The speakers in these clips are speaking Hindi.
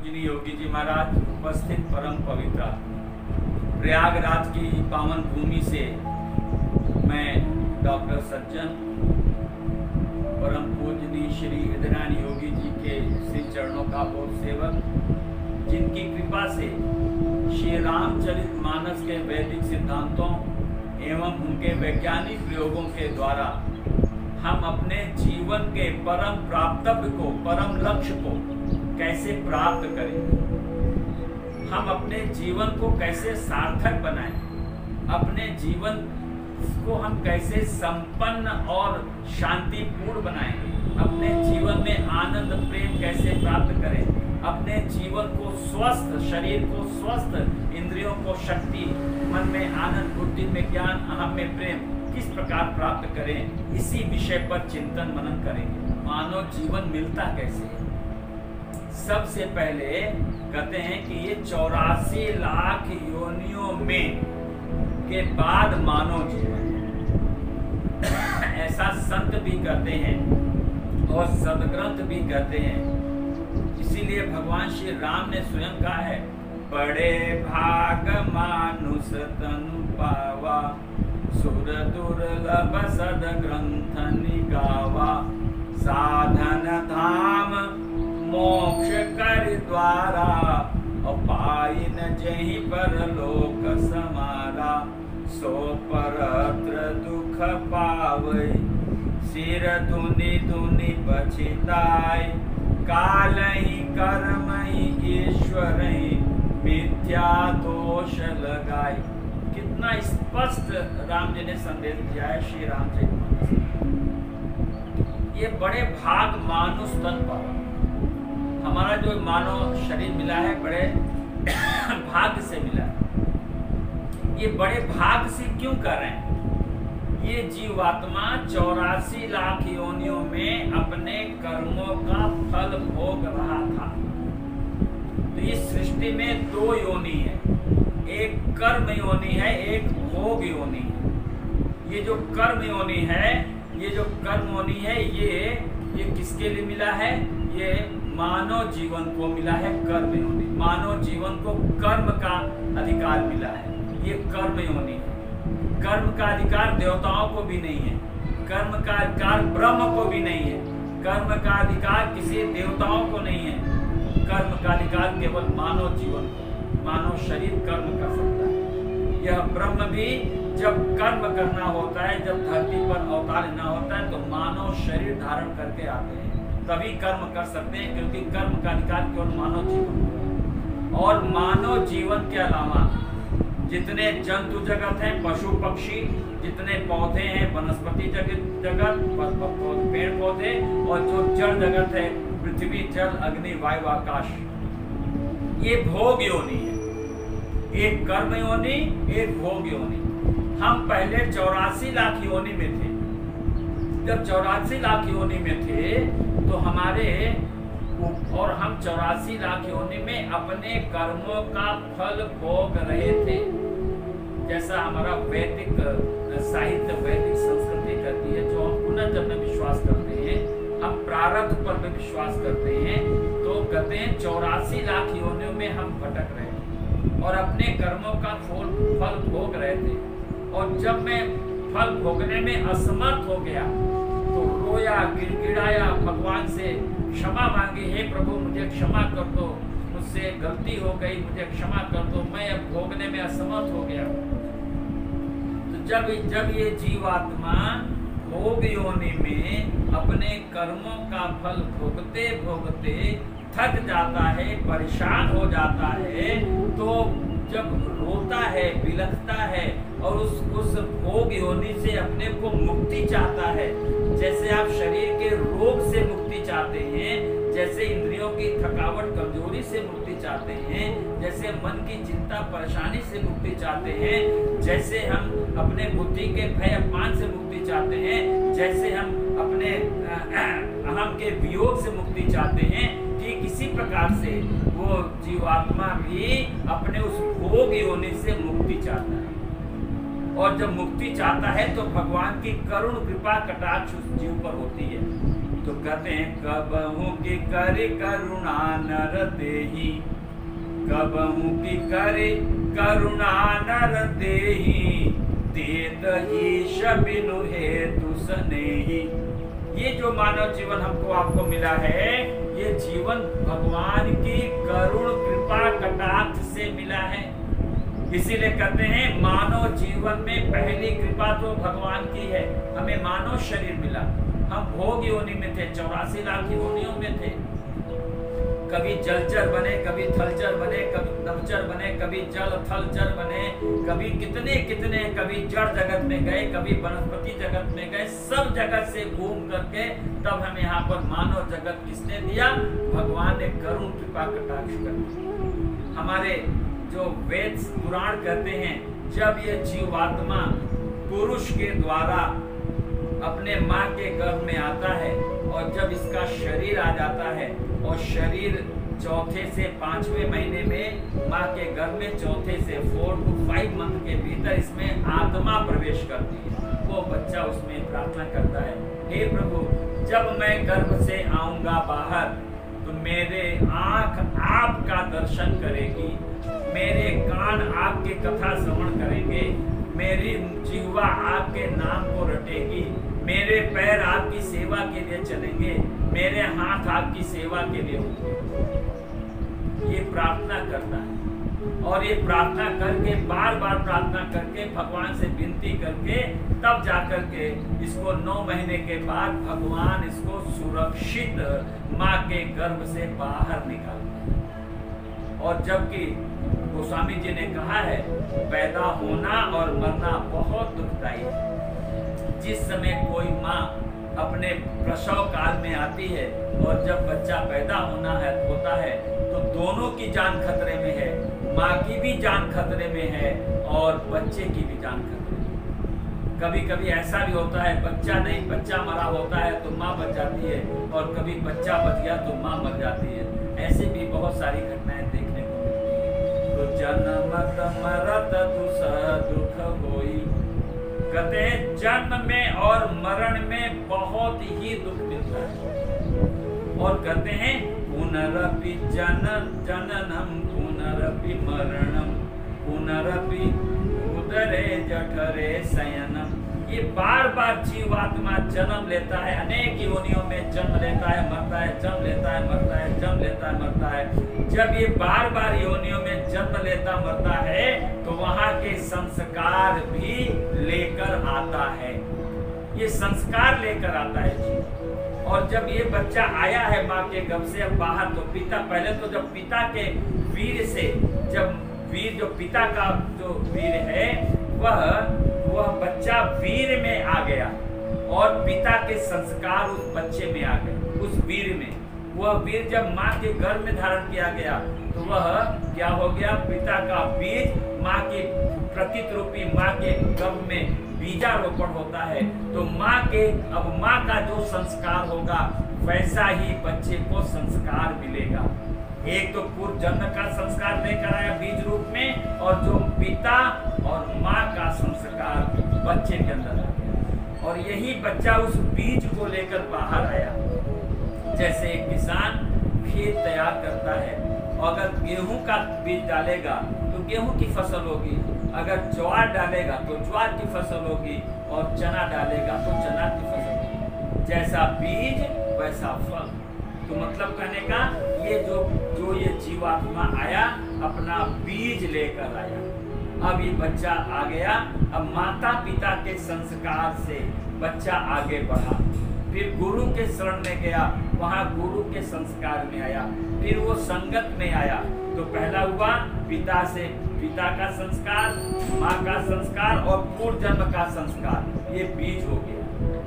पूजनीय योगी जी महाराज, उपस्थित परम पवित्र प्रयागराज की पावन भूमि से मैं डॉक्टर सज्जन परम पूजनीय श्री हृदयनारायण योगी जी के श्री चरणों का बहुत सेवक, जिनकी कृपा से श्री रामचरित मानस के वैदिक सिद्धांतों एवं उनके वैज्ञानिक प्रयोगों के द्वारा हम अपने जीवन के परम प्राप्तव्य को, परम लक्ष्य को कैसे प्राप्त करें, हम अपने जीवन को कैसे सार्थक बनाएं, अपने जीवन को हम कैसे संपन्न और शांतिपूर्ण बनाएं, अपने जीवन में आनंद प्रेम कैसे प्राप्त करें, अपने जीवन को स्वस्थ, शरीर को स्वस्थ, इंद्रियों को शक्ति, मन में आनंद, बुद्धि में ज्ञान, अहम में प्रेम किस प्रकार प्राप्त करें, इसी विषय पर चिंतन मनन करेंगे। मानव जीवन मिलता कैसे है? सबसे पहले कहते हैं कि ये 84 लाख योनियों में के बाद मानव जीवन, ऐसा संत भी कहते हैं और सदग्रंथ भी कहते हैं। इसीलिए भगवान श्री राम ने स्वयं कहा है, बड़े भाग मानुष तनु पावा, सुर दुर्लभ सद ग्रंथ निगावा, साधन धाम मोक्ष कर द्वारा, पाइन जहि पर लोक समारा, सो परत्र दुख पावै, सिर धुनि धुनि पछिताय, काल ही कर्म ही ईश्वर ही मिथ्या दोष लगाए। कितना स्पष्ट राम जी ने संदेश दिया है श्री रामचरित। ये बड़े भाग मानुष तन पावा, हमारा जो मानव शरीर मिला है बड़े भाग्य से मिला है। ये बड़े भाग से क्यों कर रहे हैं? ये जीवात्मा 84 लाख योनियों में अपने कर्मों का फल भोग रहा था। तो इस सृष्टि में 2 योनि है, एक कर्म योनि है, एक भोग योनि है। ये जो कर्म योनि है, ये जो कर्म योनि है, ये किसके लिए मिला है? ये मानव जीवन को मिला है कर्म योनि। मानव जीवन को कर्म का अधिकार मिला है, ये कर्म योनि है। कर्म का अधिकार देवताओं को भी नहीं है, कर्म का अधिकार ब्रह्म को भी नहीं है, कर्म का अधिकार किसी देवताओं को नहीं है। कर्म का अधिकार केवल मानव जीवन को, मानव शरीर कर्म कर सकता है। यह ब्रह्म भी जब कर्म करना होता है, जब धरती पर अवतार लेना होता है, तो मानव शरीर धारण करके आते हैं, तभी कर्म कर सकते हैं, क्योंकि कर्म का अधिकार केवल मानव जीवन को है। और मानव जीवन के अलावा जितने जंतु जगत हैं, पशु पक्षी, जितने पौधे हैं, वनस्पति जगत, पेड़ पौधे, और जो जड़ जगत है, पृथ्वी, जल, अग्नि, वायु, आकाश, ये भोग योनि है। एक कर्म योनि, एक भोग योनि। हम पहले 84 लाख योनि में थे। जब 84 लाख योनि में थे तो हम 84 लाख योनि में अपने कर्मों का फल भोग रहे थे। जैसा हमारा वैदिक साहित्य, वैदिक संस्कृति करती है, जो हम पुनर्जन्म में विश्वास करते हैं, हम प्रारब्ध पर में विश्वास करते हैं, तो कहते हैं 84 लाख योनियों में हम भटक रहे थे और अपने कर्मों का फल भोग रहे थे। और जब मैं फल भोगने में असमर्थ हो गया तो रोया, गिड़गिड़ाया, भगवान से क्षमा मांगी, हे प्रभु मुझे क्षमा कर दो, मुझसे गलती हो गई, मुझे क्षमा कर दो, मैं अब भोगने में असमर्थ हो गया। तो जब ये जीवात्मा भोग योनि में अपने कर्मों का फल भोगते भोगते थक जाता है, परेशान हो जाता है, तो जब रोता है, बिलखता है और उस भोग योनि से अपने को मुक्ति चाहता है, जैसे आप शरीर के रोग से मुक्ति चाहते हैं, जैसे इंद्रियों की थकावट कमजोरी से मुक्ति चाहते हैं, जैसे मन की चिंता परेशानी से मुक्ति चाहते हैं, जैसे हम अपने बुद्धि के भय अपमान से मुक्ति चाहते हैं, जैसे हम अपने अहम के वियोग से मुक्ति चाहते हैं, ठीक इसी प्रकार से वो जीवात्मा भी अपने उस भोग योनि से मुक्ति चाहता है। और जब मुक्ति चाहता है तो भगवान की करुण कृपा कटाक्ष उस जीव पर होती है। तो कहते हैं कबहू की करी करुणा नर देही, कबहू की करी करुणा नर देही, देत ईश बिनु हेतु सनेही। ये जो मानव जीवन हमको आपको मिला है, ये जीवन भगवान की करुण कृपा कटाक्ष से मिला है। इसीलिए कहते हैं मानव जीवन में पहली कृपा तो भगवान की है। हमें मानव शरीर मिला, हम भोग योनि में थे, 84 लाख योनियों में थे। कभी जलचर बने, कभी थलचर बने, कभी नभचर बने, कभी जल थलचर बने, कभी कितने कितने, कभी जड़ जगत में गए, कभी वनस्पति जगत में गए, सब जगत से घूम करके तब हमें यहाँ पर मानव जगत किसने दिया? भगवान ने करुण कृपा कटाक्ष कर। हमारे जो वेद पुराण कहते हैं, जब ये जीवात्मा पुरुष के द्वारा अपने माँ के गर्भ में आता है और जब इसका शरीर आ जाता है और शरीर चौथे से 5वें महीने में माँ के गर्भ में चौथे से 4 to 5 मंथ के भीतर इसमें आत्मा प्रवेश करती है। वो बच्चा उसमें प्रार्थना करता है, हे प्रभु जब मैं गर्भ से आऊंगा बाहर तो मेरे आंख आपका दर्शन करेगी, मेरे कान आपके कथा श्रवण करेंगे, मेरी जिह्वा आपके नाम को रटेगी, मेरे पैर आपकी सेवा के लिए चलेंगे, मेरे हाथ आपकी सेवा के लिए होंगे। ये प्रार्थना करता है और ये प्रार्थना करके बार बार प्रार्थना करके भगवान से विनती करके तब जाकर के इसको 9 महीने के बाद भगवान इसको सुरक्षित माँ के गर्भ से बाहर निकालता है। और जबकि गोस्वामी जी ने कहा है पैदा होना और मरना बहुत दुखदायी है। जिस समय कोई माँ अपने प्रसव काल में आती है और जब बच्चा पैदा होता है तो दोनों की जान खतरे में है, माँ की भी जान खतरे में है और बच्चे की भी जान खतरे में। कभी कभी ऐसा भी होता है बच्चा मरा होता है तो माँ बच जाती है और कभी बच्चा बच गया तो माँ मर जाती है। ऐसे भी बहुत सारी घटनाएं देखने को मिलती है। तो जन्मत मरत दुख होई, कहते हैं जन्म में और मरण में बहुत ही दुख मिलता है। और कहते हैं पुनरपि जननम पुनरपि मरणम पुनरपि उदरे जठरे शयनम। ये बार बार जीवात्मा जन्म लेता है, अनेक योनियों में जन्म लेता है, मरता है, जन्म लेता है, मरता है, जन्म लेता है, मरता है। जब ये बार बार योनियों में जन्म लेता मरता है तो वहां के संस्कार भी लेकर आता है, ये संस्कार लेकर आता है जी। और जब ये बच्चा आया है माँ के गर्भ से अब बाहर तो पिता पहले तो जब पिता के वीर से जब वीर जो पिता का जो वीर है वह बच्चा वीर में आ गया और पिता के संस्कार उस बच्चे में आ गए, उस वीर में। वह वीर जब माँ के गर्भ में धारण किया गया तो वह क्या हो गया? पिता का बीज माँ की प्रतीत रूपी माँ के गर्भ में बीजारोपण होता है। तो माँ का जो संस्कार होगा वैसा ही बच्चे को संस्कार मिलेगा। एक तो पूर्व जन्म का संस्कार लेकर आया बीज रूप में और जो पिता और माँ का संस्कार बच्चे के अंदर आ गया और यही बच्चा उस बीज को लेकर बाहर आया। जैसे एक किसान खेत तैयार करता है और अगर गेहूं का बीज डालेगा तो गेहूं की फसल होगी, अगर ज्वार डालेगा तो ज्वार की फसल होगी और चना डालेगा तो चना की फसल होगी। जैसा बीज वैसा फल। तो मतलब कहने का ये जो ये जीवात्मा आया अपना बीज लेकर आया। अब ये बच्चा आ गया, अब माता पिता के संस्कार से बच्चा आगे बढ़ा, फिर गुरु के शरण में गया, वहां गुरु के संस्कार में आया, फिर वो संगत में आया। तो पहला हुआ पिता का संस्कार, माँ का संस्कार और पूर्व जन्म का संस्कार, ये बीज हो गया।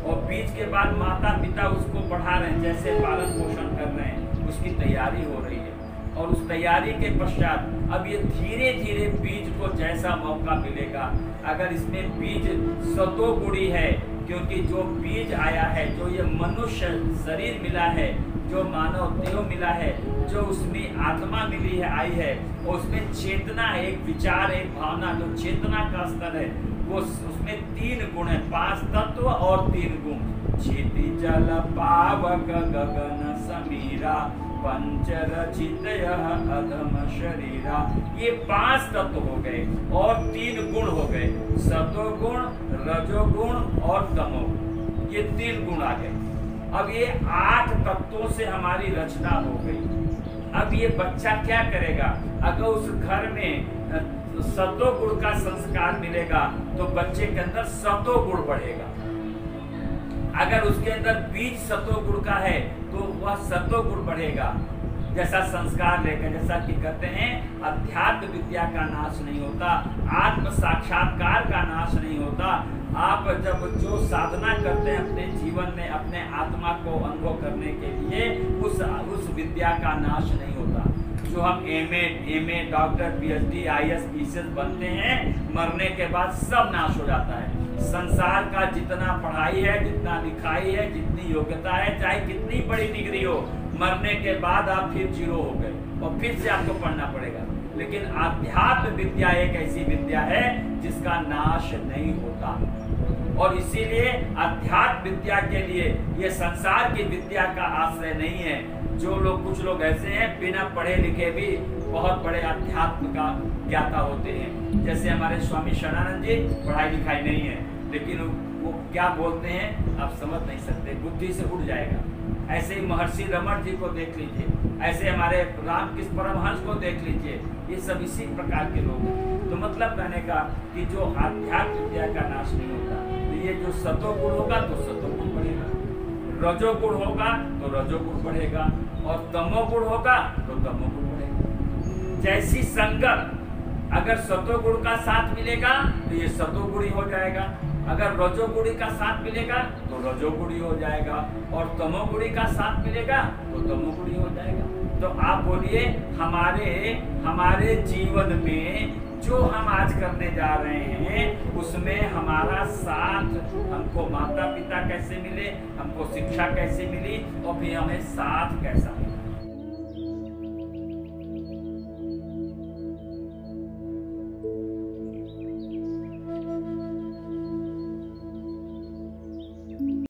और बीज के बाद माता पिता उसको बढ़ा रहे हैं, जैसे पालन पोषण कर रहे हैं, उसकी तैयारी हो रही है। और उस तैयारी के पश्चात अब ये धीरे धीरे बीज को जैसा मौका मिलेगा, अगर इसमें बीज सतोगुणी है, क्योंकि जो बीज आया है, जो ये मनुष्य शरीर मिला है, जो मानव देह मिला है, जो उसमें आत्मा मिली है आई है, और उसमें चेतना है, एक विचार एक भावना, जो चेतना का स्तर है, वो उसमें 3 गुण है, 5 तत्व और 3 गुण। क्षिति जल पावक गगन समीरा पंच रचित अधम शरीरा। ये 5 तत्व हो गए और 3 गुण हो गए, सतोगुण, रजोगुण और तमोगुण। ये 3 गुण आ गए। अब ये 8 तत्वों से हमारी रचना हो गई। अब ये बच्चा क्या करेगा? अगर उस घर में सतोगुण का संस्कार मिलेगा तो बच्चे के अंदर सतोगुण बढ़ेगा। अगर उसके अंदर बीज सतोगुण का है तो वह सतोगुण बढ़ेगा। जैसा संस्कार लेकर, जैसा कि कहते हैं अध्यात्म विद्या का नाश नहीं होता, आत्म साक्षात्कार का नाश नहीं होता। आप जब जो साधना करते हैं अपने जीवन में अपने आत्मा को अनुभव करने के लिए, उस विद्या का नाश नहीं होता। जो हम MA, doctor, PhD, IAS, PCS बनते हैं, मरने के बाद सब नाश हो जाता है। संसार का जितना पढ़ाई है, जितना लिखाई है, जितनी योग्यता है, चाहे कितनी बड़ी डिग्री हो, मरने के बाद आप फिर जीरो हो गए और फिर से आपको पढ़ना पड़ेगा। लेकिन आध्यात्म विद्या एक ऐसी विद्या है जिसका नाश नहीं होता। और इसीलिए अध्यात्म विद्या के लिए ये संसार की विद्या का आश्रय नहीं है। जो लोग, कुछ लोग ऐसे हैं बिना पढ़े लिखे भी बहुत बड़े अध्यात्म का ज्ञाता होते हैं। जैसे हमारे स्वामी शरणानंद जी, पढ़ाई लिखाई नहीं है लेकिन वो क्या बोलते हैं आप समझ नहीं सकते, बुद्धि से उड़ जाएगा। ऐसे ही महर्षि रमण जी को देख लीजिए, ऐसे हमारे रामकृष्ण परमहंस को देख लीजिए, ये सब इसी प्रकार के लोग हैं। तो मतलब कहने का कि जो आध्यात्म विद्या का नाश नहीं होता, तो ये जो सतोगुण होगा तो सतोगुण बढ़ेगा, रजोगुण होगा तो रजोगुण बढ़ेगा और तमोगुण होगा तो तमोगुण बढ़ेगा। जैसी संगत अगर सतोगुण का साथ मिलेगा तो ये सतोगुणी हो जाएगा, अगर रजोगुणी का साथ मिलेगा तो रजोगुणी हो जाएगा और तमोगुणी का साथ मिलेगा तो तमोगुणी हो जाएगा। तो आप बोलिए हमारे जीवन में जो हम आज करने जा रहे हैं उसमें हमारा साथ, हमको माता पिता कैसे मिले, हमको शिक्षा कैसे मिली और फिर हमें साथ कैसा मिला।